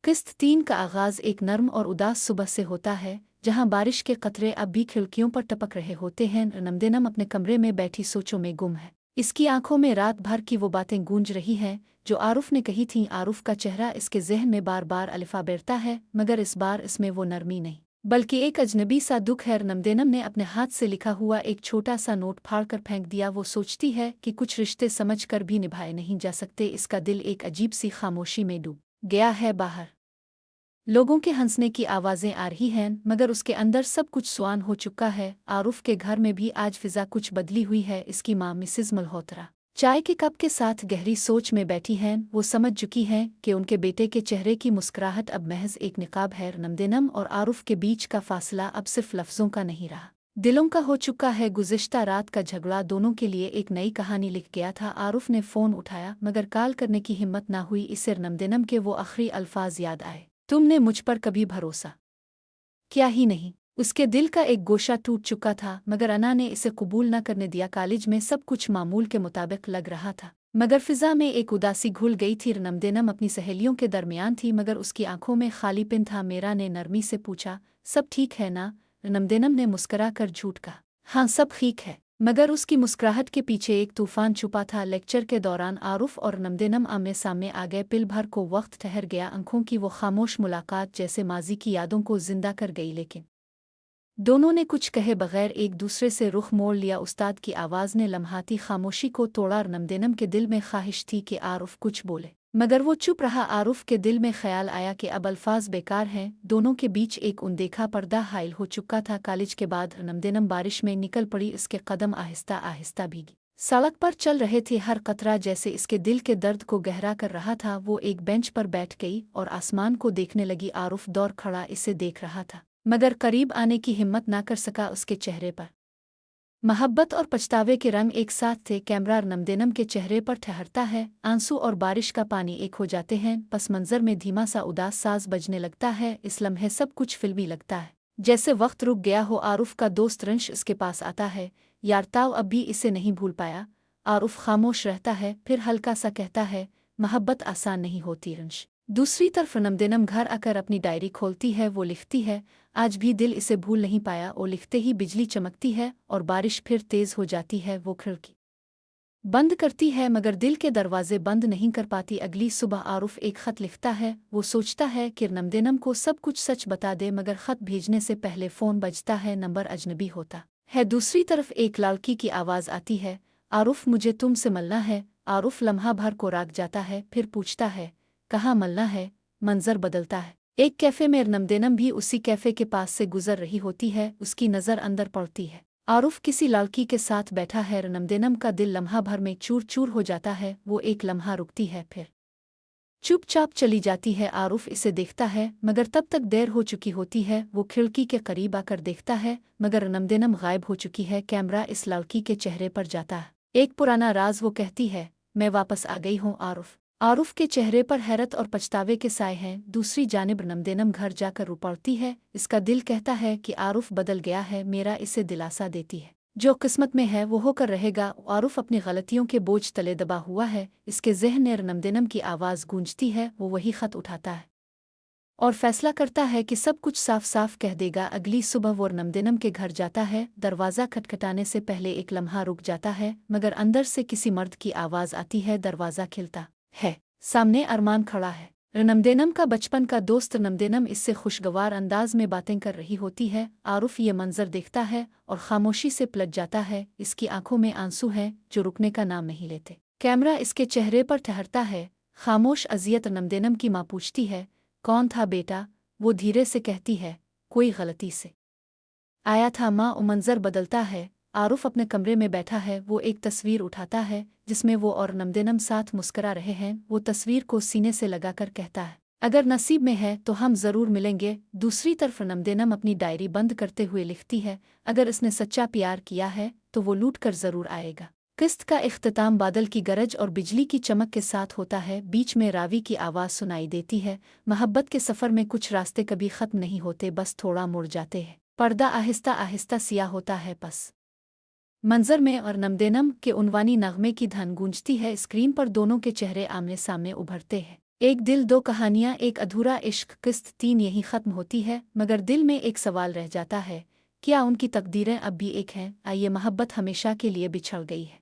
किस्त 3 का आगाज एक नर्म और उदास सुबह से होता है, जहां बारिश के कतरे अब भी खिड़कियों पर टपक रहे होते हैं। नमदेनम अपने कमरे में बैठी सोचों में गुम है। इसकी आंखों में रात भर की वो बातें गूंज रही हैं जो आरुफ ने कही थीं। आरुफ का चेहरा इसके जहन में बार बार अलिफा बैठता है, मगर इस बार इसमें वो नरमी नहीं, बल्कि एक अजनबी सा दुख है। नमदेनम ने अपने हाथ से लिखा हुआ एक छोटा सा नोट फाड़कर फेंक दिया। वो सोचती है कि कुछ रिश्ते समझ कर भी निभाए नहीं जा सकते। इसका दिल एक अजीब सी खामोशी में डूब गया है। बाहर लोगों के हंसने की आवाज़ें आ रही हैं, मगर उसके अंदर सब कुछ सुआन हो चुका है। आरुफ के घर में भी आज फिज़ा कुछ बदली हुई है। इसकी माँ मिसिज मल्होत्रा चाय के कप के साथ गहरी सोच में बैठी हैं। वो समझ चुकी हैं कि उनके बेटे के चेहरे की मुस्कुराहट अब महज एक निकाब है। नमदेनम और आरुफ के बीच का फासला अब सिर्फ लफ्ज़ों का नहीं रहा, दिलों का हो चुका है। गुज़िश्ता रात का झगड़ा दोनों के लिए एक नई कहानी लिख गया था। आरुफ ने फ़ोन उठाया, मगर कॉल करने की हिम्मत ना हुई। इससे नमदेनम के वो आखिरी अल्फाज याद आए, तुमने मुझ पर कभी भरोसा क्या ही नहीं। उसके दिल का एक गोशा टूट चुका था, मगर अना ने इसे कबूल न करने दिया। कॉलेज में सब कुछ मामूल के मुताबिक लग रहा था, मगर फिजा में एक उदासी घुल गई थी। नमदेनम अपनी सहेलियों के दरमियान थी, मगर उसकी आंखों में खालीपन था। मेरा ने नरमी से पूछा, सब ठीक है ना? नमदेनम ने मुस्करा कर झूठ कहा, हाँ सब ठीक है। मगर उसकी मुस्कुराहट के पीछे एक तूफान छुपा था। लेक्चर के दौरान आरुफ और नमदेनम आमने सामने आ गए। पिल भर को वक्त ठहर गया। आंखों की वो खामोश मुलाकात जैसे माजी की यादों को जिंदा कर गई, लेकिन दोनों ने कुछ कहे बगैर एक दूसरे से रुख मोड़ लिया। उस्ताद की आवाज़ ने लम्हाती खामोशी को तोड़ा। नमदेनम के दिल में ख्वाहिश थी कि आरुफ कुछ बोले, मगर वो चुप रहा। आरुफ के दिल में ख्याल आया कि अब अल्फाज बेकार हैं। दोनों के बीच एक अनदेखा पर्दा हाइल हो चुका था। कॉलेज के बाद नमदेनम बारिश में निकल पड़ी। इसके कदम आहिस्ता आहिस्ता भीगी सड़क पर चल रहे थे। हर कतरा जैसे इसके दिल के दर्द को गहरा कर रहा था। वो एक बेंच पर बैठ गई और आसमान को देखने लगी। आरुफ दौड़ खड़ा इसे देख रहा था, मगर करीब आने की हिम्मत ना कर सका। उसके चेहरे पर मोहब्बत और पछतावे के रंग एक साथ थे। कैमरा नमदेनम के चेहरे पर ठहरता है, आंसू और बारिश का पानी एक हो जाते हैं। पस मंजर में धीमा सा उदास साज बजने लगता है। इस लम्हे सब कुछ फिल्मी लगता है, जैसे वक्त रुक गया हो। आरुफ का दोस्त रंश इसके पास आता है, यार ताऊ अब भी इसे नहीं भूल पाया। आरुफ खामोश रहता है, फिर हल्का सा कहता है, मोहब्बत आसान नहीं होती रंश। दूसरी तरफ नमदेनम घर आकर अपनी डायरी खोलती है। वो लिखती है, आज भी दिल इसे भूल नहीं पाया। और लिखते ही बिजली चमकती है और बारिश फिर तेज हो जाती है। वो खिड़की बंद करती है, मगर दिल के दरवाजे बंद नहीं कर पाती। अगली सुबह आरुफ एक खत लिखता है। वो सोचता है कि नमदेनम को सब कुछ सच बता दे, मगर खत भेजने से पहले फ़ोन बजता है। नंबर अजनबी होता है। दूसरी तरफ एक लड़की की आवाज़ आती है, आरुफ मुझे तुमसे मिलना है। आरुफ लम्हा भर को राग जाता है, फिर पूछता है, कहाँ मिलना है? मंजर बदलता है। एक कैफे में नमदेनम भी उसी कैफे के पास से गुजर रही होती है। उसकी नज़र अंदर पड़ती है, आरुफ किसी लड़की के साथ बैठा है। नमदेनम का दिल लम्हा भर में चूर चूर हो जाता है। वो एक लम्हा रुकती है, फिर चुपचाप चली जाती है। आरुफ इसे देखता है, मगर तब तक देर हो चुकी होती है। वो खिड़की के करीब आकर देखता है, मगर नमदेनम गायब हो चुकी है। कैमरा इस लड़की के चेहरे पर जाता है, एक पुराना राज। वो कहती है, मैं वापस आ गई हूँ आरुफ। आरुफ के चेहरे पर हैरत और पछतावे के साए हैं। दूसरी जानिब नमदेनम घर जाकर रो पड़ती है। इसका दिल कहता है कि आरुफ बदल गया है। मेरा इसे दिलासा देती है, जो किस्मत में है वो होकर रहेगा। आरुफ अपनी गलतियों के बोझ तले दबा हुआ है। इसके ज़हन में नमदेनम की आवाज़ गूंजती है। वो वही खत उठाता है और फैसला करता है कि सब कुछ साफ साफ कह देगा। अगली सुबह वो नमदेनम के घर जाता है। दरवाज़ा खटखटाने से पहले एक लम्हा रुक जाता है, मगर अंदर से किसी मर्द की आवाज़ आती है। दरवाज़ा खिलता है, सामने अरमान खड़ा है, नमदेनम का बचपन का दोस्त। नमदेनम इससे खुशगवार अंदाज में बातें कर रही होती है। आरुफ ये मंजर देखता है और खामोशी से पलट जाता है। इसकी आंखों में आंसू हैं जो रुकने का नाम नहीं लेते। कैमरा इसके चेहरे पर ठहरता है, खामोश अजियत। नमदेनम की माँ पूछती है, कौन था बेटा? वो धीरे से कहती है, कोई गलती से आया था माँ। मंजर बदलता है, आरुफ अपने कमरे में बैठा है। वो एक तस्वीर उठाता है जिसमें वो और नमदेनम साथ मुस्करा रहे हैं। वो तस्वीर को सीने से लगाकर कहता है, अगर नसीब में है तो हम ज़रूर मिलेंगे। दूसरी तरफ नमदेनम अपनी डायरी बंद करते हुए लिखती है, अगर इसने सच्चा प्यार किया है तो वो लूट कर ज़रूर आएगा। किस्त का इख्तिताम बादल की गरज और बिजली की चमक के साथ होता है। बीच में रावी की आवाज़ सुनाई देती है, मोहब्बत के सफ़र में कुछ रास्ते कभी ख़त्म नहीं होते, बस थोड़ा मुड़ जाते हैं। पर्दा आहिस्ता आहिस्ता सिया होता है। पस मंजर में और नमदेनम के उनवानी नगमे की धन गूंजती है। स्क्रीन पर दोनों के चेहरे आमने सामने उभरते हैं। ایک دل دو کہانیاں، ایک ادھورا عشق قسط 3 یہیں ختم ہوتی ہے، مگر دل میں ایک سوال رہ جاتا ہے، کیا ان کی تقدیریں اب بھی ایک ہیں؟ یہ محبت ہمیشہ کے لیے بچھڑ گئی ہے؟